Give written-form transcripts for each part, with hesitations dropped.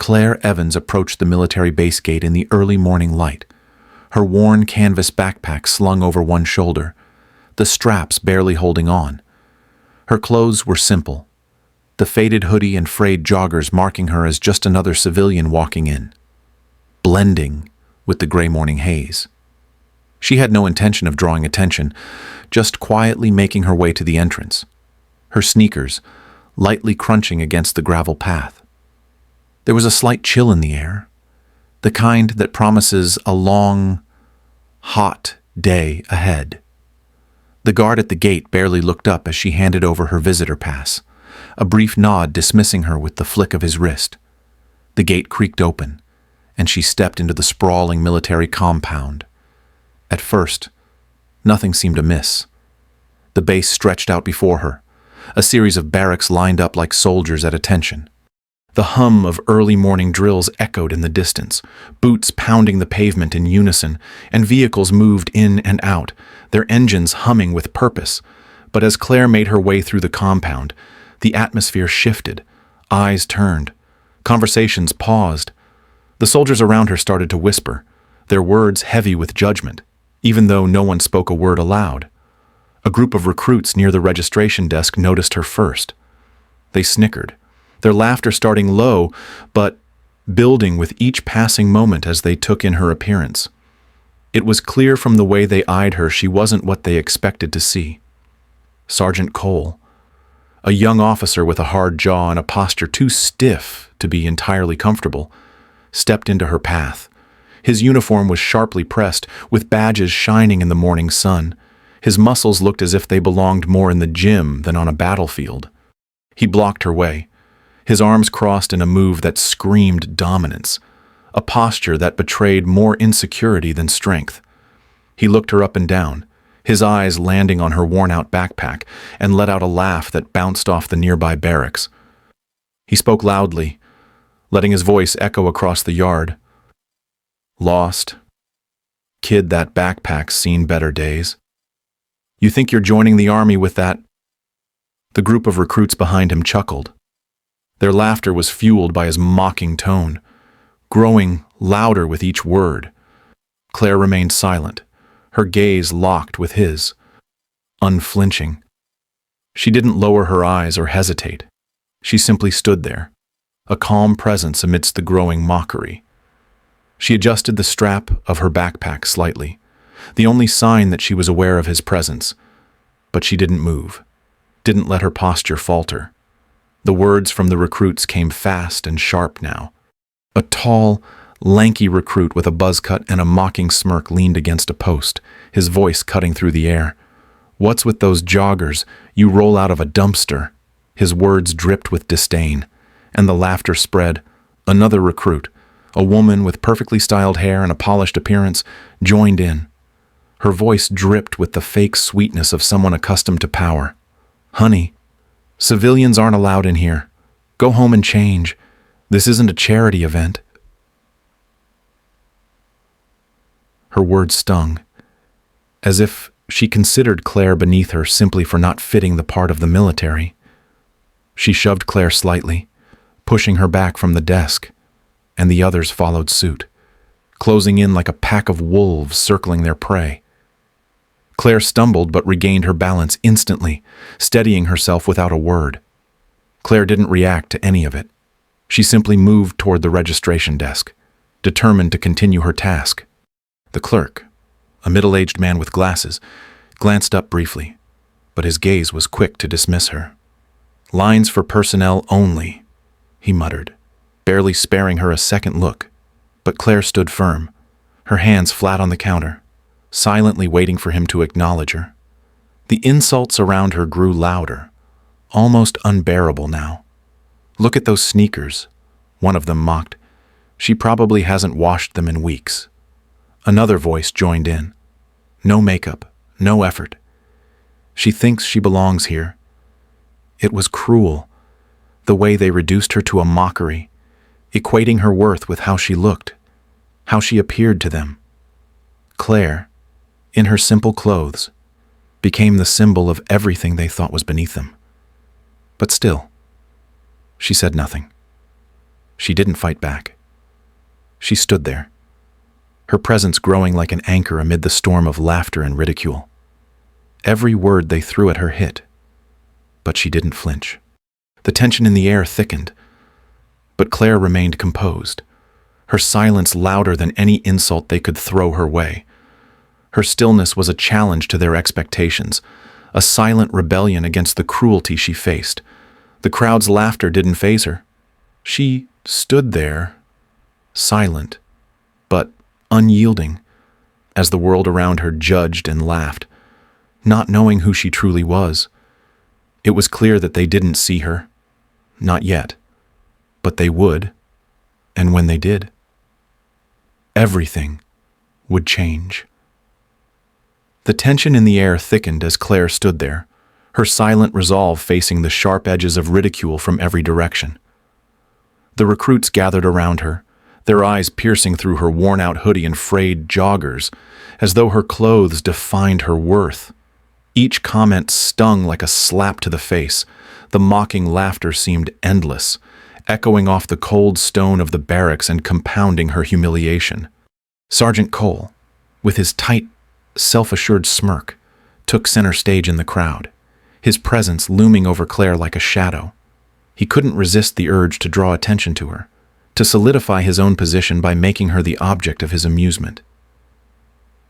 Clare Evans approached the military base gate in the early morning light, her worn canvas backpack slung over one shoulder, the straps barely holding on. Her clothes were simple, the faded hoodie and frayed joggers marking her as just another civilian walking in, blending with the gray morning haze. She had no intention of drawing attention, just quietly making her way to the entrance, her sneakers lightly crunching against the gravel path. There was a slight chill in the air, the kind that promises a long, hot day ahead. The guard at the gate barely looked up as she handed over her visitor pass, a brief nod dismissing her with the flick of his wrist. The gate creaked open, and she stepped into the sprawling military compound. At first, nothing seemed amiss. The base stretched out before her, a series of barracks lined up like soldiers at attention. The hum of early morning drills echoed in the distance, boots pounding the pavement in unison, and vehicles moved in and out, their engines humming with purpose. But as Clare made her way through the compound, the atmosphere shifted, eyes turned, conversations paused. The soldiers around her started to whisper, their words heavy with judgment, even though no one spoke a word aloud. A group of recruits near the registration desk noticed her first. They snickered, their laughter starting low, but building with each passing moment as they took in her appearance. It was clear from the way they eyed her she wasn't what they expected to see. Sergeant Cole, a young officer with a hard jaw and a posture too stiff to be entirely comfortable, stepped into her path. His uniform was sharply pressed, with badges shining in the morning sun. His muscles looked as if they belonged more in the gym than on a battlefield. He blocked her way, his arms crossed in a move that screamed dominance, a posture that betrayed more insecurity than strength. He looked her up and down, his eyes landing on her worn-out backpack, and let out a laugh that bounced off the nearby barracks. He spoke loudly, letting his voice echo across the yard. "Lost. Kid, that backpack's seen better days. You think you're joining the army with that?" The group of recruits behind him chuckled. Their laughter was fueled by his mocking tone, growing louder with each word. Clare remained silent, her gaze locked with his, unflinching. She didn't lower her eyes or hesitate. She simply stood there, a calm presence amidst the growing mockery. She adjusted the strap of her backpack slightly, the only sign that she was aware of his presence, but she didn't move, didn't let her posture falter. The words from the recruits came fast and sharp now. A tall, lanky recruit with a buzz cut and a mocking smirk leaned against a post, his voice cutting through the air. "What's with those joggers? You roll out of a dumpster." His words dripped with disdain, and the laughter spread. Another recruit, a woman with perfectly styled hair and a polished appearance, joined in. Her voice dripped with the fake sweetness of someone accustomed to power. "Honey, civilians aren't allowed in here. Go home and change. This isn't a charity event." Her words stung, as if she considered Clare beneath her simply for not fitting the part of the military. She shoved Clare slightly, pushing her back from the desk, and the others followed suit, closing in like a pack of wolves circling their prey. Clare stumbled but regained her balance instantly, steadying herself without a word. Clare didn't react to any of it. She simply moved toward the registration desk, determined to continue her task. The clerk, a middle-aged man with glasses, glanced up briefly, but his gaze was quick to dismiss her. "Lines for personnel only," he muttered, barely sparing her a second look. But Clare stood firm, her hands flat on the counter, silently waiting for him to acknowledge her. The insults around her grew louder, almost unbearable now. "Look at those sneakers," one of them mocked. "She probably hasn't washed them in weeks." Another voice joined in. "No makeup, no effort. She thinks she belongs here." It was cruel, the way they reduced her to a mockery, equating her worth with how she looked, how she appeared to them. Clare, in her simple clothes, became the symbol of everything they thought was beneath them. But still, she said nothing. She didn't fight back. She stood there, her presence growing like an anchor amid the storm of laughter and ridicule. Every word they threw at her hit, but she didn't flinch. The tension in the air thickened, but Clare remained composed, her silence louder than any insult they could throw her way. Her stillness was a challenge to their expectations, a silent rebellion against the cruelty she faced. The crowd's laughter didn't faze her. She stood there, silent, but unyielding, as the world around her judged and laughed, not knowing who she truly was. It was clear that they didn't see her. Not yet. But they would. And when they did, everything would change. The tension in the air thickened as Clare stood there, her silent resolve facing the sharp edges of ridicule from every direction. The recruits gathered around her, their eyes piercing through her worn-out hoodie and frayed joggers, as though her clothes defined her worth. Each comment stung like a slap to the face. The mocking laughter seemed endless, echoing off the cold stone of the barracks and compounding her humiliation. Sergeant Cole, with his tight, self-assured smirk, took center stage in the crowd, his presence looming over Clare like a shadow. He couldn't resist the urge to draw attention to her, to solidify his own position by making her the object of his amusement.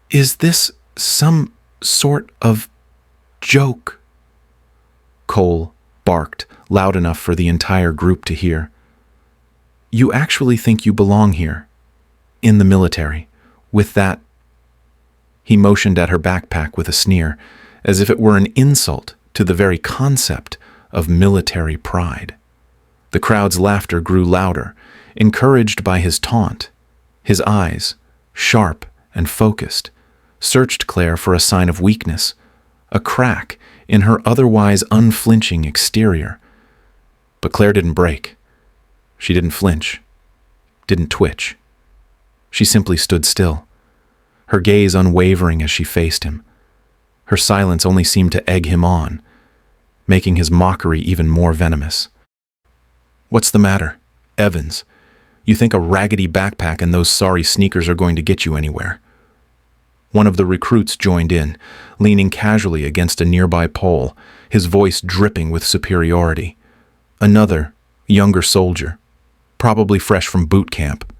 "Is this some sort of joke?" Cole barked, loud enough for the entire group to hear. "You actually think you belong here, in the military, with that—" He motioned at her backpack with a sneer, as if it were an insult to the very concept of military pride. The crowd's laughter grew louder, encouraged by his taunt. His eyes, sharp and focused, searched Clare for a sign of weakness, a crack in her otherwise unflinching exterior. But Clare didn't break. She didn't flinch, didn't twitch. She simply stood still, her gaze unwavering as she faced him. Her silence only seemed to egg him on, making his mockery even more venomous. "What's the matter, Evans? You think a raggedy backpack and those sorry sneakers are going to get you anywhere?" One of the recruits joined in, leaning casually against a nearby pole, his voice dripping with superiority. Another, younger soldier, probably fresh from boot camp,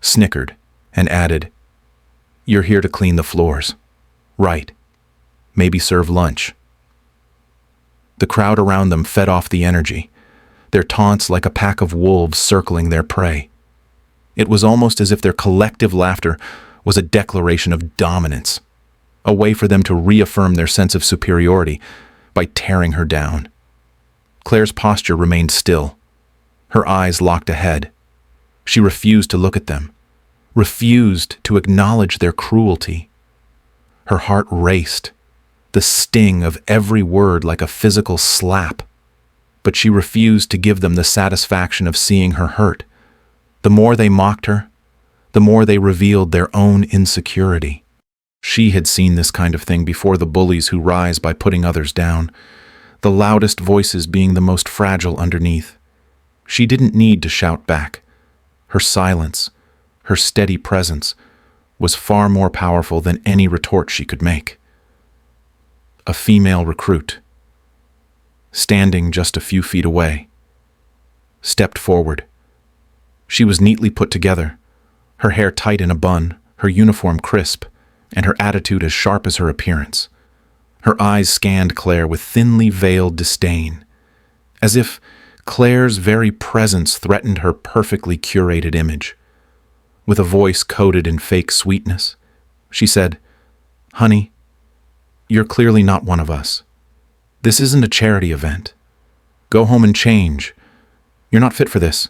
snickered and added, "You're here to clean the floors. Right. Maybe serve lunch." The crowd around them fed off the energy, their taunts like a pack of wolves circling their prey. It was almost as if their collective laughter was a declaration of dominance, a way for them to reaffirm their sense of superiority by tearing her down. Clare's posture remained still, her eyes locked ahead. She refused to look at them, refused to acknowledge their cruelty. Her heart raced, the sting of every word like a physical slap, but she refused to give them the satisfaction of seeing her hurt. The more they mocked her, the more they revealed their own insecurity. She had seen this kind of thing before, the bullies who rise by putting others down, the loudest voices being the most fragile underneath. She didn't need to shout back. Her silence, her steady presence, was far more powerful than any retort she could make. A female recruit, standing just a few feet away, stepped forward. She was neatly put together, her hair tight in a bun, her uniform crisp, and her attitude as sharp as her appearance. Her eyes scanned Clare with thinly veiled disdain, as if Clare's very presence threatened her perfectly curated image. With a voice coated in fake sweetness, she said, "Honey, you're clearly not one of us. This isn't a charity event. Go home and change. You're not fit for this."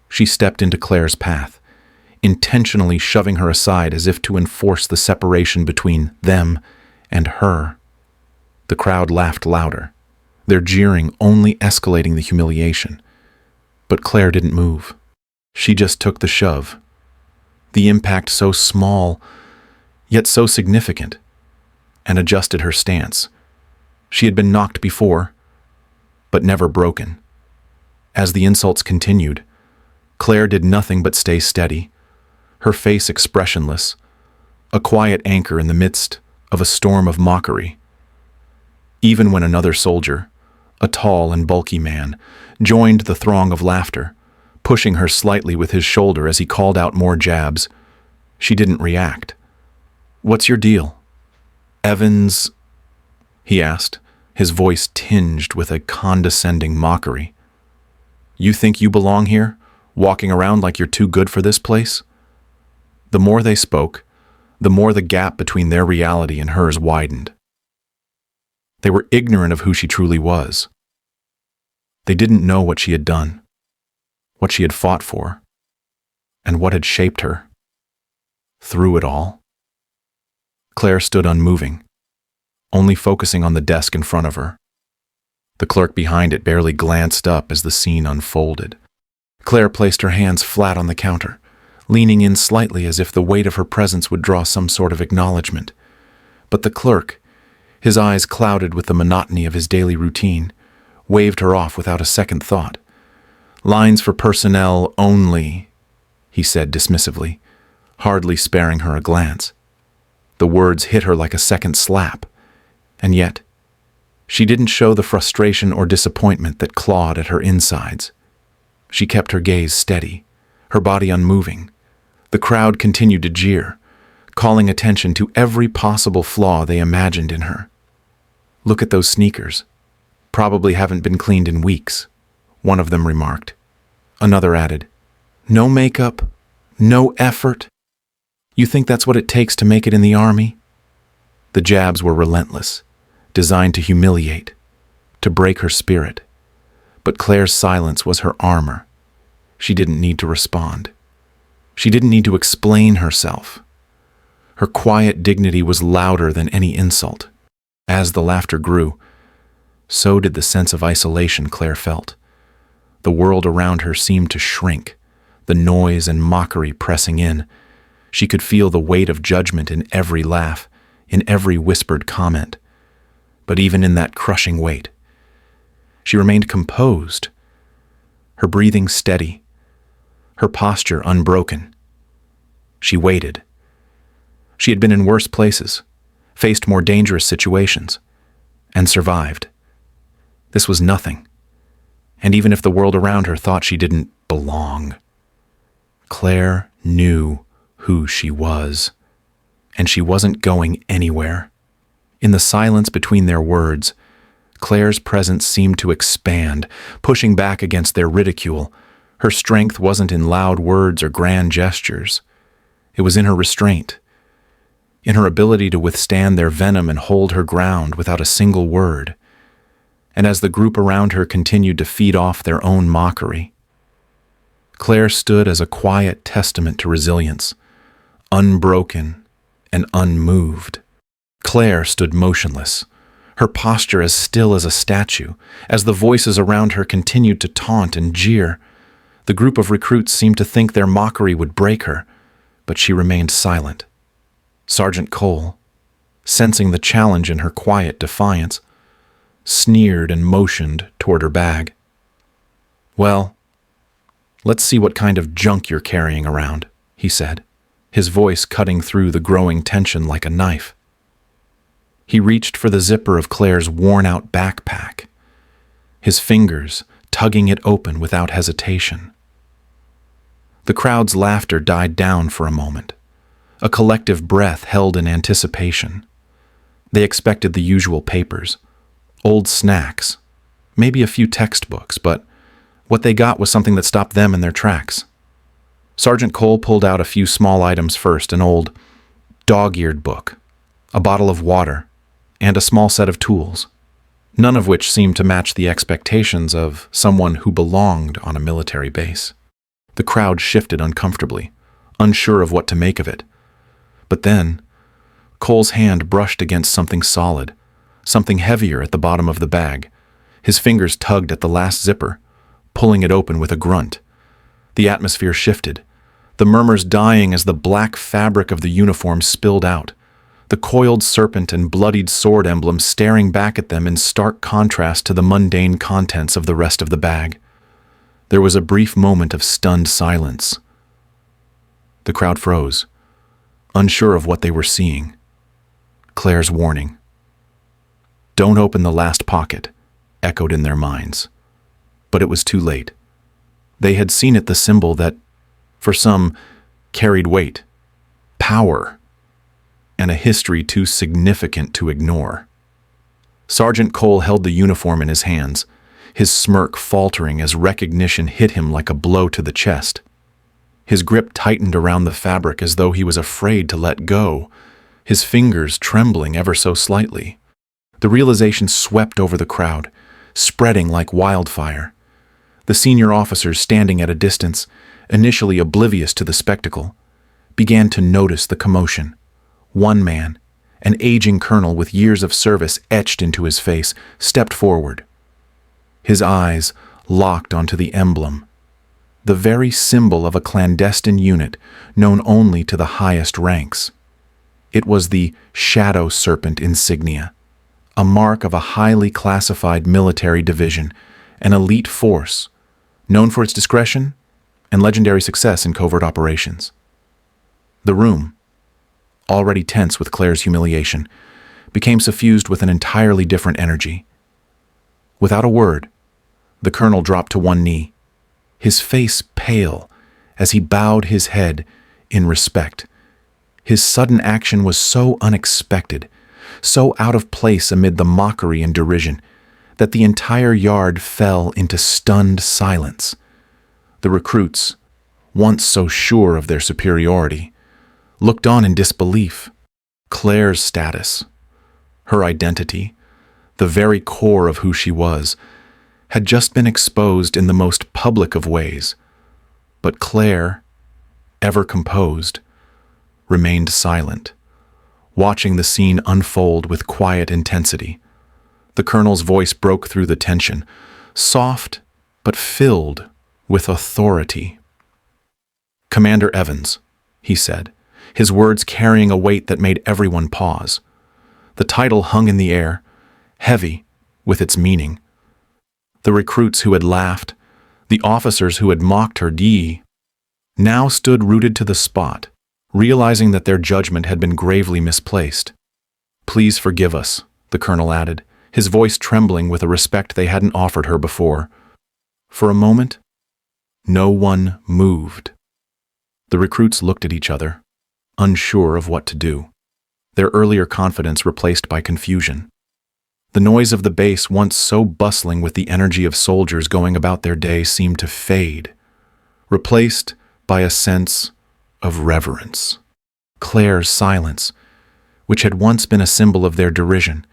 She stepped into Clare's path, intentionally shoving her aside as if to enforce the separation between them and her. The crowd laughed louder, their jeering only escalating the humiliation. But Clare didn't move. She just took the shove, the impact so small, yet so significant, and adjusted her stance. She had been knocked before, but never broken. As the insults continued, Claire did nothing but stay steady, her face expressionless, a quiet anchor in the midst of a storm of mockery. Even when another soldier, a tall and bulky man, joined the throng of laughter, pushing her slightly with his shoulder as he called out more jabs, she didn't react. "What's your deal?" "Evans," he asked, his voice tinged with a condescending mockery. "You think you belong here, walking around like you're too good for this place?" The more they spoke, the more the gap between their reality and hers widened. They were ignorant of who she truly was. They didn't know what she had done, what she had fought for, and what had shaped her. Through it all, Claire stood unmoving, only focusing on the desk in front of her. The clerk behind it barely glanced up as the scene unfolded. Claire placed her hands flat on the counter, leaning in slightly as if the weight of her presence would draw some sort of acknowledgement. But the clerk, his eyes clouded with the monotony of his daily routine, waved her off without a second thought. "Lines for personnel only," he said dismissively, hardly sparing her a glance. The words hit her like a second slap, and yet she didn't show the frustration or disappointment that clawed at her insides. She kept her gaze steady, her body unmoving. The crowd continued to jeer, calling attention to every possible flaw they imagined in her. "Look at those sneakers. Probably haven't been cleaned in weeks," one of them remarked. Another added, "No makeup, no effort. You think that's what it takes to make it in the army?" The jabs were relentless, designed to humiliate, to break her spirit. But Claire's silence was her armor. She didn't need to respond. She didn't need to explain herself. Her quiet dignity was louder than any insult. As the laughter grew, so did the sense of isolation Claire felt. The world around her seemed to shrink, the noise and mockery pressing in. She could feel the weight of judgment in every laugh, in every whispered comment. But even in that crushing weight, she remained composed, her breathing steady, her posture unbroken. She waited. She had been in worse places, faced more dangerous situations, and survived. This was nothing. And even if the world around her thought she didn't belong, Claire knew who she was, and she wasn't going anywhere. In the silence between their words, Claire's presence seemed to expand, pushing back against their ridicule. Her strength wasn't in loud words or grand gestures. It was in her restraint, in her ability to withstand their venom and hold her ground without a single word. And as the group around her continued to feed off their own mockery, Claire stood as a quiet testament to resilience, unbroken and unmoved. Claire stood motionless, her posture as still as a statue, as the voices around her continued to taunt and jeer. The group of recruits seemed to think their mockery would break her, but she remained silent. Sergeant Cole, sensing the challenge in her quiet defiance, sneered and motioned toward her bag. "Well, let's see what kind of junk you're carrying around," he said, his voice cutting through the growing tension like a knife. He reached for the zipper of Claire's worn-out backpack, his fingers tugging it open without hesitation. The crowd's laughter died down for a moment, a collective breath held in anticipation. They expected the usual papers, old snacks, maybe a few textbooks, but what they got was something that stopped them in their tracks. Sergeant Cole pulled out a few small items first, an old dog-eared book, a bottle of water, and a small set of tools, none of which seemed to match the expectations of someone who belonged on a military base. The crowd shifted uncomfortably, unsure of what to make of it. But then, Cole's hand brushed against something solid, something heavier at the bottom of the bag. His fingers tugged at the last zipper, pulling it open with a grunt. The atmosphere shifted, the murmurs dying as the black fabric of the uniform spilled out, the coiled serpent and bloodied sword emblem staring back at them in stark contrast to the mundane contents of the rest of the bag. There was a brief moment of stunned silence. The crowd froze, unsure of what they were seeing. Claire's warning, "Don't open the last pocket," echoed in their minds. But it was too late. They had seen it, the symbol that, for some, carried weight, power, and a history too significant to ignore. Sergeant Cole held the uniform in his hands, his smirk faltering as recognition hit him like a blow to the chest. His grip tightened around the fabric as though he was afraid to let go, his fingers trembling ever so slightly. The realization swept over the crowd, spreading like wildfire. The senior officers, standing at a distance, initially oblivious to the spectacle, began to notice the commotion. One man, an aging colonel with years of service etched into his face, stepped forward. His eyes locked onto the emblem, the very symbol of a clandestine unit known only to the highest ranks. It was the Shadow Serpent insignia, a mark of a highly classified military division, an elite force, known for its discretion and legendary success in covert operations. The room, already tense with Claire's humiliation, became suffused with an entirely different energy. Without a word, the colonel dropped to one knee, his face pale as he bowed his head in respect. His sudden action was so unexpected, so out of place amid the mockery and derision, that the entire yard fell into stunned silence. The recruits, once so sure of their superiority, looked on in disbelief. Claire's status, her identity, the very core of who she was, had just been exposed in the most public of ways. But Claire, ever composed, remained silent, watching the scene unfold with quiet intensity. The colonel's voice broke through the tension, soft but filled with authority. "Commander Evans," he said, his words carrying a weight that made everyone pause. The title hung in the air, heavy with its meaning. The recruits who had laughed, the officers who had mocked her now stood rooted to the spot, realizing that their judgment had been gravely misplaced. "Please forgive us," the colonel added, his voice trembling with a respect they hadn't offered her before. For a moment, no one moved. The recruits looked at each other, unsure of what to do, their earlier confidence replaced by confusion. The noise of the base, once so bustling with the energy of soldiers going about their day, seemed to fade, replaced by a sense of reverence. Claire's silence, which had once been a symbol of their derision,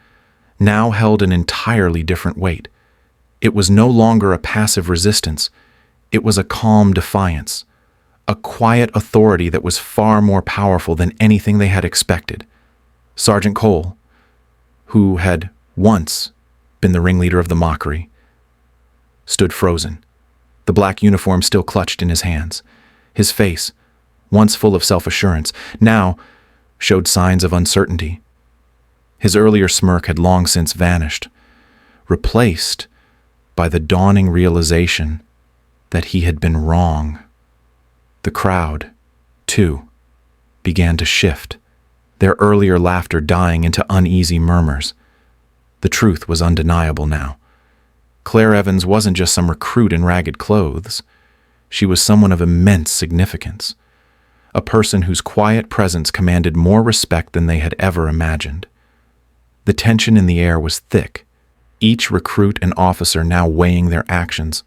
now held an entirely different weight. It was no longer a passive resistance. It was a calm defiance, a quiet authority that was far more powerful than anything they had expected. Sergeant Cole, who had once been the ringleader of the mockery, stood frozen, the black uniform still clutched in his hands. His face, once full of self-assurance, now showed signs of uncertainty. His earlier smirk had long since vanished, replaced by the dawning realization that he had been wrong. The crowd, too, began to shift, their earlier laughter dying into uneasy murmurs. The truth was undeniable now. Clare Evans wasn't just some recruit in ragged clothes. She was someone of immense significance, a person whose quiet presence commanded more respect than they had ever imagined. The tension in the air was thick, each recruit and officer now weighing their actions,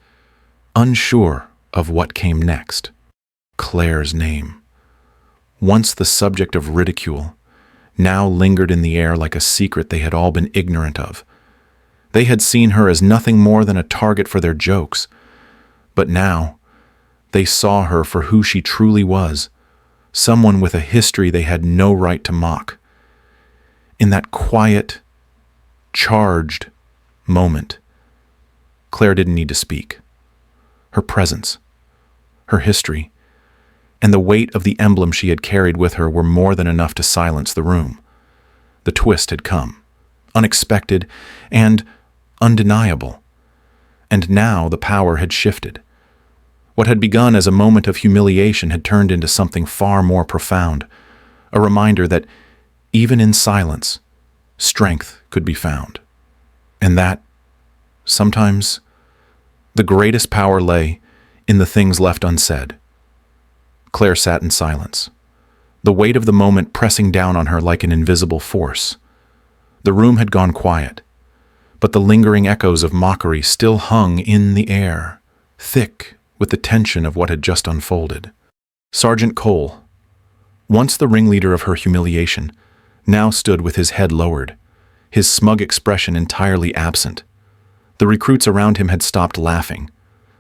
unsure of what came next. Claire's name, once the subject of ridicule, now lingered in the air like a secret they had all been ignorant of. They had seen her as nothing more than a target for their jokes, but now they saw her for who she truly was, someone with a history they had no right to mock. In that quiet, charged moment, Claire didn't need to speak. Her presence, her history, and the weight of the emblem she had carried with her were more than enough to silence the room. The twist had come, unexpected and undeniable, and now the power had shifted. What had begun as a moment of humiliation had turned into something far more profound, a reminder that, even in silence, strength could be found. And that, sometimes, the greatest power lay in the things left unsaid. Clare sat in silence, the weight of the moment pressing down on her like an invisible force. The room had gone quiet, but the lingering echoes of mockery still hung in the air, thick with the tension of what had just unfolded. Sergeant Cole, once the ringleader of her humiliation, now stood with his head lowered, his smug expression entirely absent. The recruits around him had stopped laughing,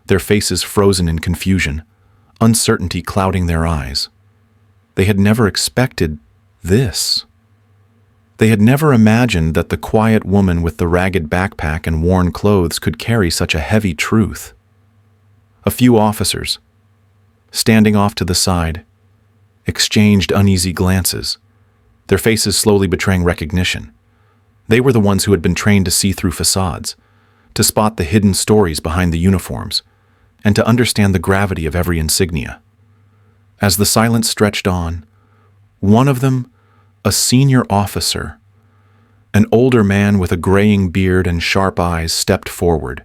their faces frozen in confusion, uncertainty clouding their eyes. They had never expected this. They had never imagined that the quiet woman with the ragged backpack and worn clothes could carry such a heavy truth. A few officers, standing off to the side, exchanged uneasy glances, their faces slowly betraying recognition. They were the ones who had been trained to see through facades, to spot the hidden stories behind the uniforms, and to understand the gravity of every insignia. As the silence stretched on, one of them, a senior officer, an older man with a graying beard and sharp eyes, stepped forward.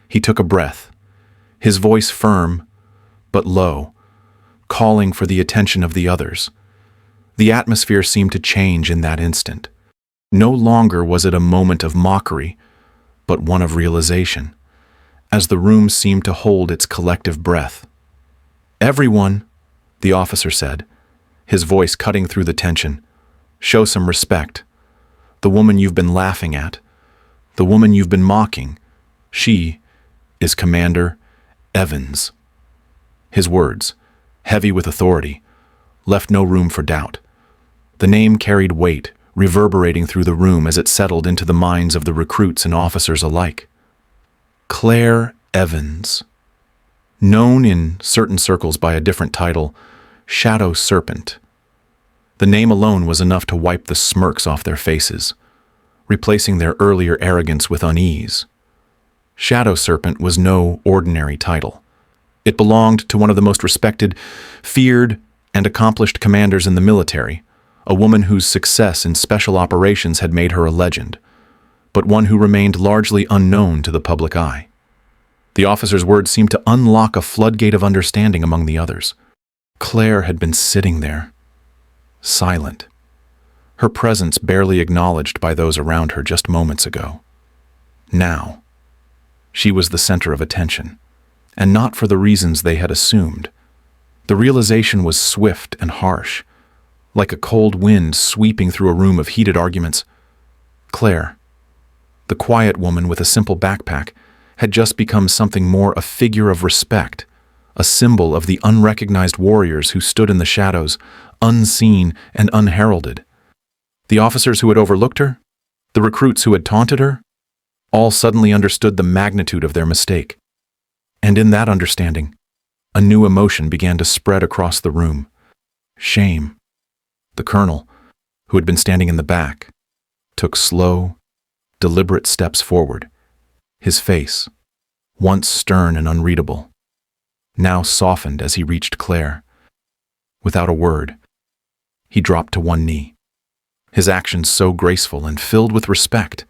He took a breath, his voice firm but low, calling for the attention of the others. The atmosphere seemed to change in that instant. No longer was it a moment of mockery, but one of realization, as the room seemed to hold its collective breath. "Everyone," the officer said, his voice cutting through the tension, "show some respect. The woman you've been laughing at, the woman you've been mocking, she is Commander Evans." His words, heavy with authority, left no room for doubt. The name carried weight, reverberating through the room as it settled into the minds of the recruits and officers alike. Clare Evans, known in certain circles by a different title, Shadow Serpent. The name alone was enough to wipe the smirks off their faces, replacing their earlier arrogance with unease. Shadow Serpent was no ordinary title. It belonged to one of the most respected, feared, and accomplished commanders in the military, a woman whose success in special operations had made her a legend, but one who remained largely unknown to the public eye. The officer's words seemed to unlock a floodgate of understanding among the others. Clare had been sitting there, silent, her presence barely acknowledged by those around her just moments ago. Now, she was the center of attention, and not for the reasons they had assumed. The realization was swift and harsh, like a cold wind sweeping through a room of heated arguments. Clare, the quiet woman with a simple backpack, had just become something more, a figure of respect, a symbol of the unrecognized warriors who stood in the shadows, unseen and unheralded. The officers who had overlooked her, the recruits who had taunted her, all suddenly understood the magnitude of their mistake. And in that understanding, a new emotion began to spread across the room. Shame. The colonel, who had been standing in the back, took slow, deliberate steps forward, his face, once stern and unreadable, now softened as he reached Clare. Without a word, he dropped to one knee, his actions so graceful and filled with respect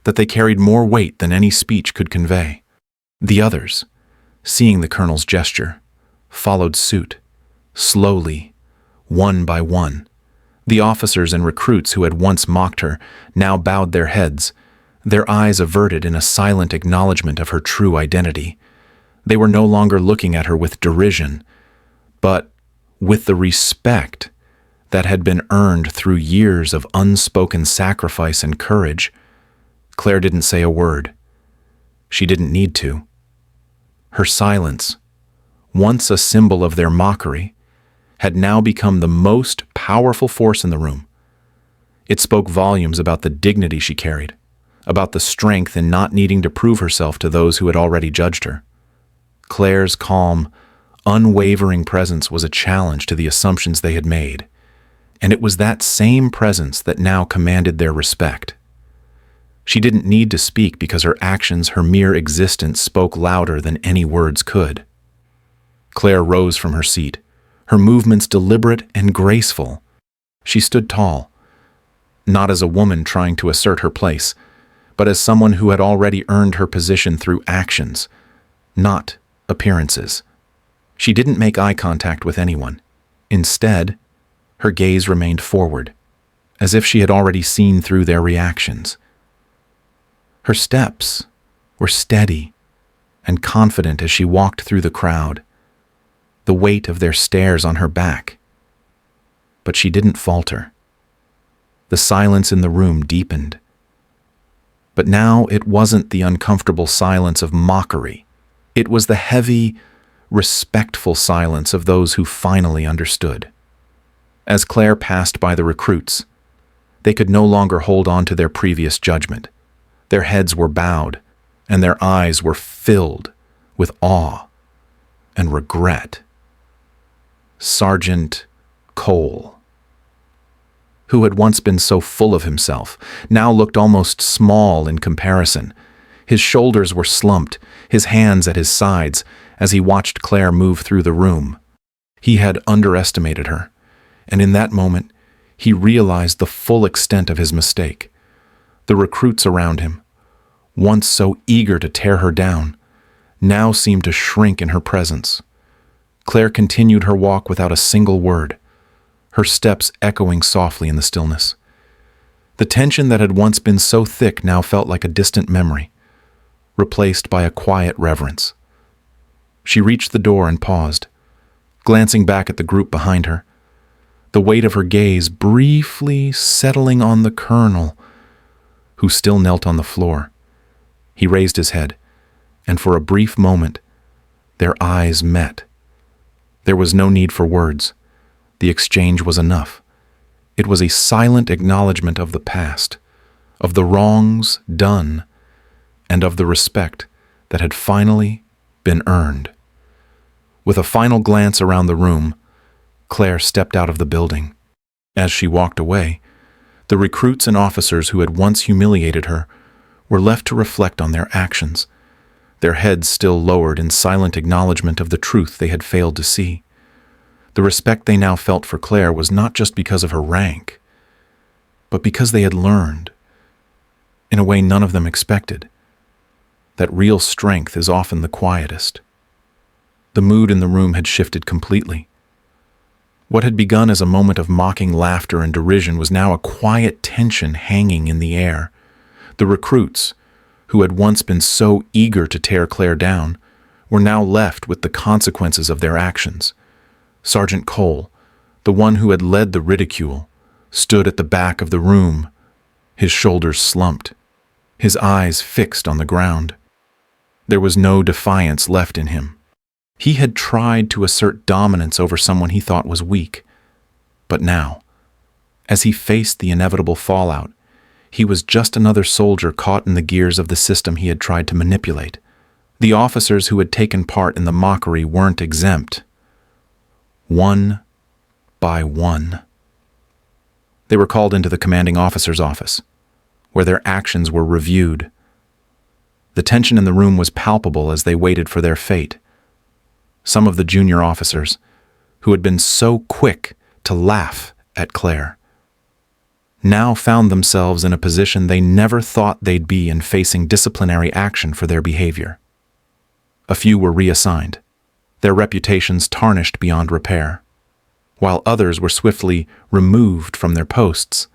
that they carried more weight than any speech could convey. The others, seeing the colonel's gesture, followed suit, slowly, one by one. The officers and recruits who had once mocked her now bowed their heads, their eyes averted in a silent acknowledgement of her true identity. They were no longer looking at her with derision, but with the respect that had been earned through years of unspoken sacrifice and courage. Clare didn't say a word. She didn't need to. Her silence, once a symbol of their mockery, had now become the most powerful force in the room. It spoke volumes about the dignity she carried, about the strength in not needing to prove herself to those who had already judged her. Clare's calm, unwavering presence was a challenge to the assumptions they had made, and it was that same presence that now commanded their respect. She didn't need to speak because her actions, her mere existence, spoke louder than any words could. Clare rose from her seat, her movements deliberate and graceful. She stood tall, not as a woman trying to assert her place, but as someone who had already earned her position through actions, not appearances. She didn't make eye contact with anyone. Instead, her gaze remained forward, as if she had already seen through their reactions. Her steps were steady and confident as she walked through the crowd, the weight of their stares on her back. But she didn't falter. The silence in the room deepened. But now it wasn't the uncomfortable silence of mockery. It was the heavy, respectful silence of those who finally understood. As Clare passed by the recruits, they could no longer hold on to their previous judgment. Their heads were bowed, and their eyes were filled with awe and regret. Sergeant Cole, who had once been so full of himself, now looked almost small in comparison. His shoulders were slumped, his hands at his sides, as he watched Clare move through the room. He had underestimated her, and in that moment, he realized the full extent of his mistake. The recruits around him, once so eager to tear her down, now seemed to shrink in her presence. Clare continued her walk without a single word, her steps echoing softly in the stillness. The tension that had once been so thick now felt like a distant memory, replaced by a quiet reverence. She reached the door and paused, glancing back at the group behind her, the weight of her gaze briefly settling on the colonel, who still knelt on the floor. He raised his head, and for a brief moment, their eyes met. There was no need for words. The exchange was enough. It was a silent acknowledgement of the past, of the wrongs done, and of the respect that had finally been earned. With a final glance around the room, Clare stepped out of the building. As she walked away, the recruits and officers who had once humiliated her were left to reflect on their actions, their heads still lowered in silent acknowledgement of the truth they had failed to see. The respect they now felt for Clare was not just because of her rank, but because they had learned, in a way none of them expected, that real strength is often the quietest. The mood in the room had shifted completely. What had begun as a moment of mocking laughter and derision was now a quiet tension hanging in the air. The recruits, who had once been so eager to tear Clare down, were now left with the consequences of their actions. Sergeant Cole, the one who had led the ridicule, stood at the back of the room, his shoulders slumped, his eyes fixed on the ground. There was no defiance left in him. He had tried to assert dominance over someone he thought was weak. But now, as he faced the inevitable fallout, he was just another soldier caught in the gears of the system he had tried to manipulate. The officers who had taken part in the mockery weren't exempt. One by one, they were called into the commanding officer's office, where their actions were reviewed. The tension in the room was palpable as they waited for their fate. Some of the junior officers, who had been so quick to laugh at Clare, now found themselves in a position they never thought they'd be in, facing disciplinary action for their behavior. A few were reassigned, their reputations tarnished beyond repair, while others were swiftly removed from their posts,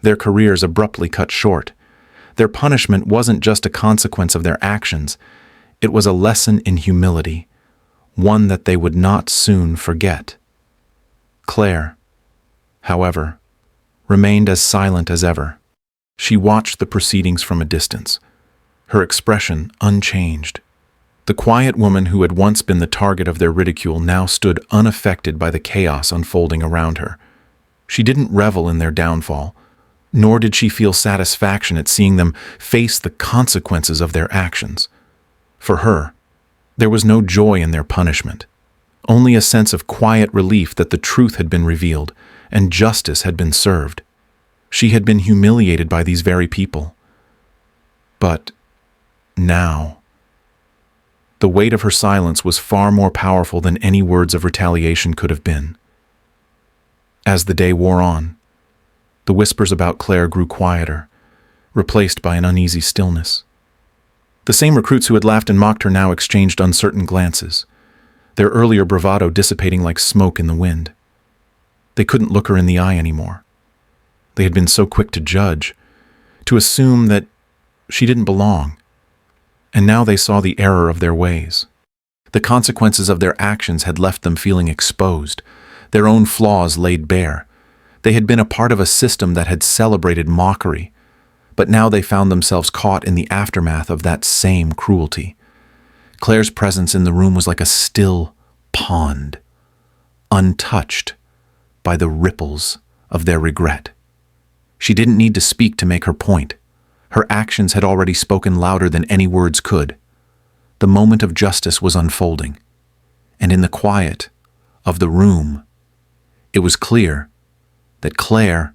their careers abruptly cut short. Their punishment wasn't just a consequence of their actions, it was a lesson in humility, one that they would not soon forget. Clare, however, remained as silent as ever. She watched the proceedings from a distance, her expression unchanged. The quiet woman who had once been the target of their ridicule now stood unaffected by the chaos unfolding around her. She didn't revel in their downfall, nor did she feel satisfaction at seeing them face the consequences of their actions. For her, there was no joy in their punishment, only a sense of quiet relief that the truth had been revealed and justice had been served. She had been humiliated by these very people. But now, The weight of her silence was far more powerful than any words of retaliation could have been. As the day wore on, the whispers about Claire grew quieter, replaced by an uneasy stillness. The same recruits who had laughed and mocked her now exchanged uncertain glances, their earlier bravado dissipating like smoke in the wind. They couldn't look her in the eye anymore. They had been so quick to judge, to assume that she didn't belong, and now they saw the error of their ways. The consequences of their actions had left them feeling exposed, their own flaws laid bare. They had been a part of a system that had celebrated mockery, but now they found themselves caught in the aftermath of that same cruelty. Claire's presence in the room was like a still pond, untouched by the ripples of their regret. She didn't need to speak to make her point. Her actions had already spoken louder than any words could. The moment of justice was unfolding, and in the quiet of the room, it was clear that Claire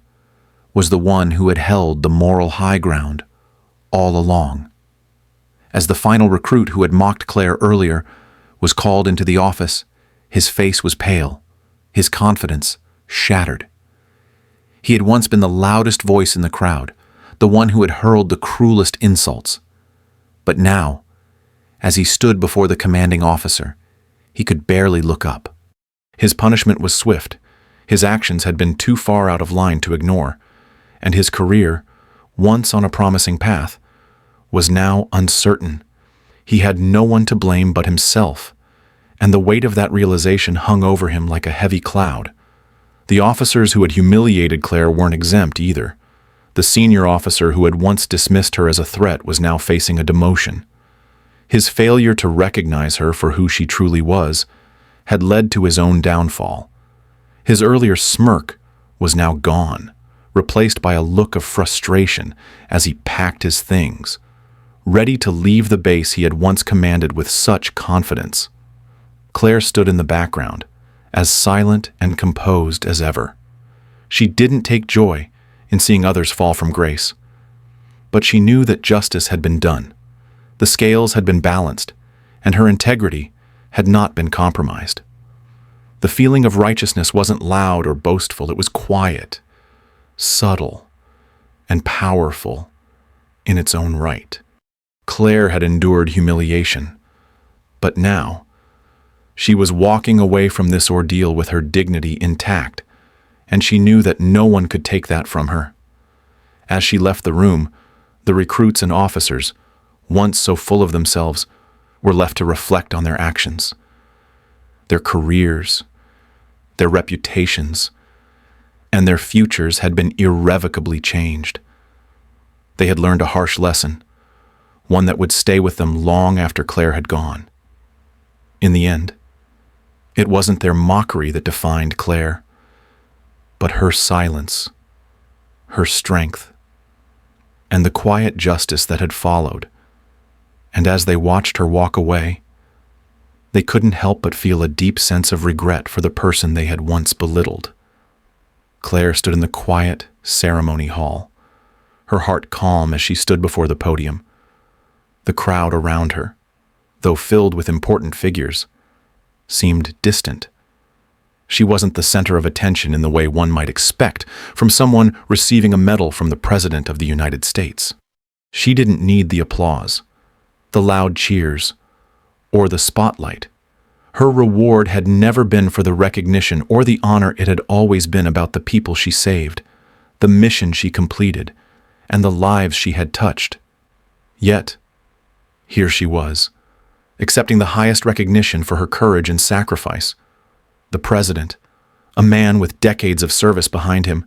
was the one who had held the moral high ground all along. As the final recruit who had mocked Claire earlier was called into the office, his face was pale, his confidence shattered. He had once been the loudest voice in the crowd, the one who had hurled the cruelest insults. But now, as he stood before the commanding officer, he could barely look up. His punishment was swift. His actions had been too far out of line to ignore, and his career, once on a promising path, was now uncertain. He had no one to blame but himself, and the weight of that realization hung over him like a heavy cloud. The officers who had humiliated Claire weren't exempt either. The senior officer who had once dismissed her as a threat was now facing a demotion. His failure to recognize her for who she truly was had led to his own downfall. His earlier smirk was now gone, replaced by a look of frustration as he packed his things, ready to leave the base he had once commanded with such confidence. Claire stood in the background, as silent and composed as ever. She didn't take joy in seeing others fall from grace, but she knew that justice had been done. The scales had been balanced, and her integrity had not been compromised. The feeling of righteousness wasn't loud or boastful, it was quiet, subtle, and powerful in its own right. Claire had endured humiliation, but now she was walking away from this ordeal with her dignity intact, and she knew that no one could take that from her. As she left the room, the recruits and officers, once so full of themselves, were left to reflect on their actions, their careers, their reputations, and their futures had been irrevocably changed. They had learned a harsh lesson, one that would stay with them long after Claire had gone. In the end, it wasn't their mockery that defined Claire, but her silence, her strength, and the quiet justice that had followed. And as they watched her walk away, they couldn't help but feel a deep sense of regret for the person they had once belittled. Claire stood in the quiet ceremony hall, her heart calm as she stood before the podium. The crowd around her, though filled with important figures, seemed distant. She wasn't the center of attention in the way one might expect from someone receiving a medal from the President of the United States. She didn't need the applause, the loud cheers, or the spotlight. Her reward had never been for the recognition or the honor. It had always been about the people she saved, the mission she completed, and the lives she had touched. Yet, here she was, accepting the highest recognition for her courage and sacrifice. The President, a man with decades of service behind him,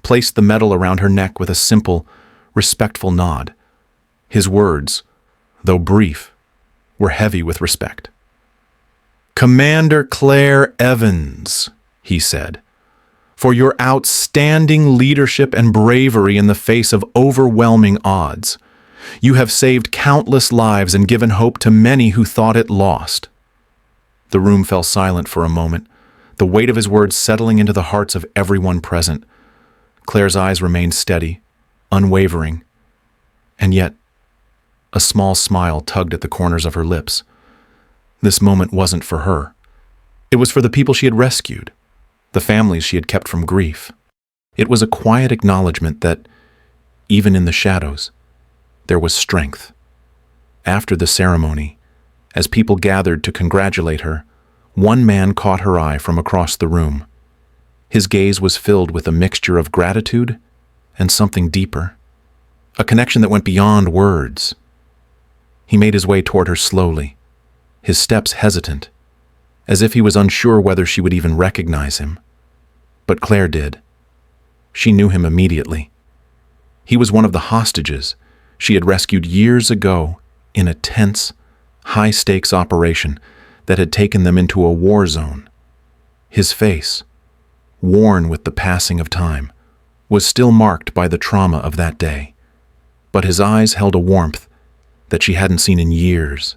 placed the medal around her neck with a simple, respectful nod. His words, though brief, were heavy with respect. "Commander Clare Evans," he said, "for your outstanding leadership and bravery in the face of overwhelming odds. You have saved countless lives and given hope to many who thought it lost." The room fell silent for a moment, the weight of his words settling into the hearts of everyone present. Claire's eyes remained steady, unwavering, and yet a small smile tugged at the corners of her lips. This moment wasn't for her. It was for the people she had rescued, the families she had kept from grief. It was a quiet acknowledgement that, even in the shadows, there was strength. After the ceremony, as people gathered to congratulate her, one man caught her eye from across the room. His gaze was filled with a mixture of gratitude and something deeper, a connection that went beyond words. He made his way toward her slowly, his steps hesitant, as if he was unsure whether she would even recognize him. But Claire did. She knew him immediately. He was one of the hostages she had rescued years ago in a tense, high-stakes operation that had taken them into a war zone. His face, worn with the passing of time, was still marked by the trauma of that day, but his eyes held a warmth that she hadn't seen in years.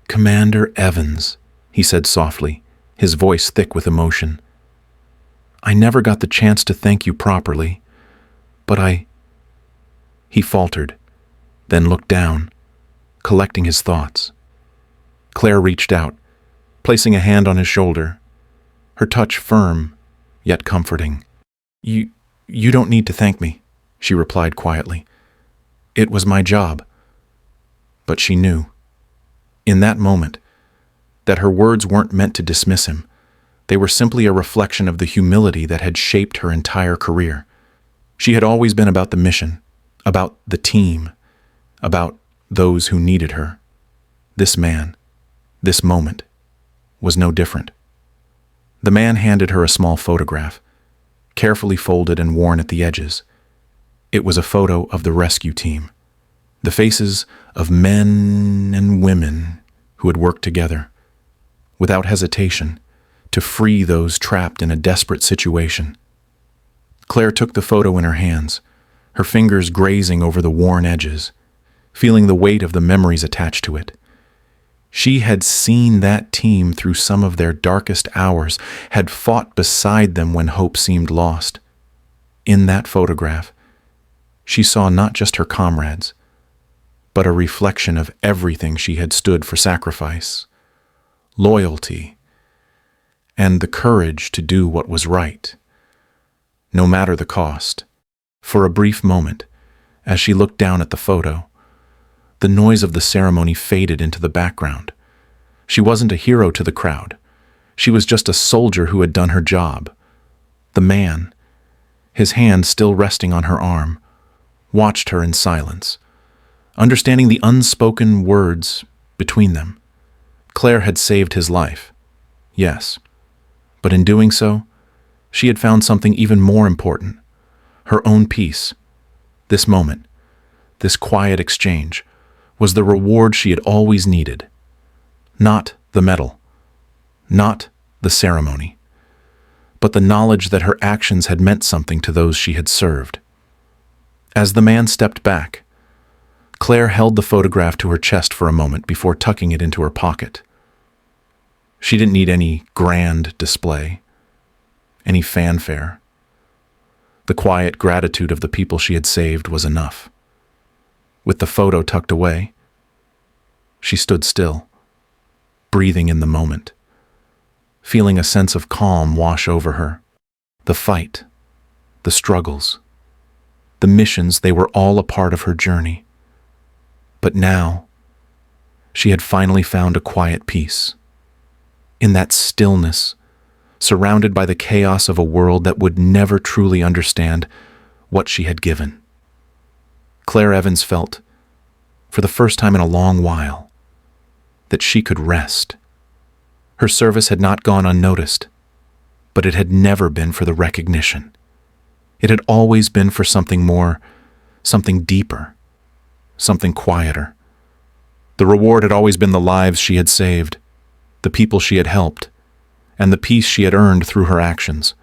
"Commander Evans," he said softly, his voice thick with emotion. "I never got the chance to thank you properly, but He faltered, then looked down, collecting his thoughts. Claire reached out, placing a hand on his shoulder, her touch firm, yet comforting. You don't need to thank me," she replied quietly. "It was my job." But she knew, in that moment, that her words weren't meant to dismiss him. They were simply a reflection of the humility that had shaped her entire career. She had always been about the mission, about the team, about those who needed her. This man, this moment, was no different. The man handed her a small photograph, carefully folded and worn at the edges. It was a photo of the rescue team, the faces of men and women who had worked together, without hesitation, to free those trapped in a desperate situation. Claire took the photo in her hands, her fingers grazing over the worn edges, feeling the weight of the memories attached to it. She had seen that team through some of their darkest hours, had fought beside them when hope seemed lost. In that photograph, she saw not just her comrades, but a reflection of everything she had stood for: sacrifice, loyalty, and the courage to do what was right, no matter the cost. For a brief moment, as she looked down at the photo, the noise of the ceremony faded into the background. She wasn't a hero to the crowd. She was just a soldier who had done her job. The man, his hand still resting on her arm, watched her in silence, understanding the unspoken words between them. Claire had saved his life, yes, but in doing so, she had found something even more important: her own peace. This moment, this quiet exchange, was the reward she had always needed. Not the medal, not the ceremony, but the knowledge that her actions had meant something to those she had served. As the man stepped back, Claire held the photograph to her chest for a moment before tucking it into her pocket. She didn't need any grand display, any fanfare. The quiet gratitude of the people she had saved was enough. With the photo tucked away, she stood still, breathing in the moment, feeling a sense of calm wash over her. The fight, the struggles, the missions, they were all a part of her journey. But now, she had finally found a quiet peace. In that stillness, surrounded by the chaos of a world that would never truly understand what she had given. Clare Evans felt, for the first time in a long while, that she could rest. Her service had not gone unnoticed, but it had never been for the recognition. It had always been for something more, something deeper, something quieter. The reward had always been the lives she had saved, the people she had helped, and the peace she had earned through her actions.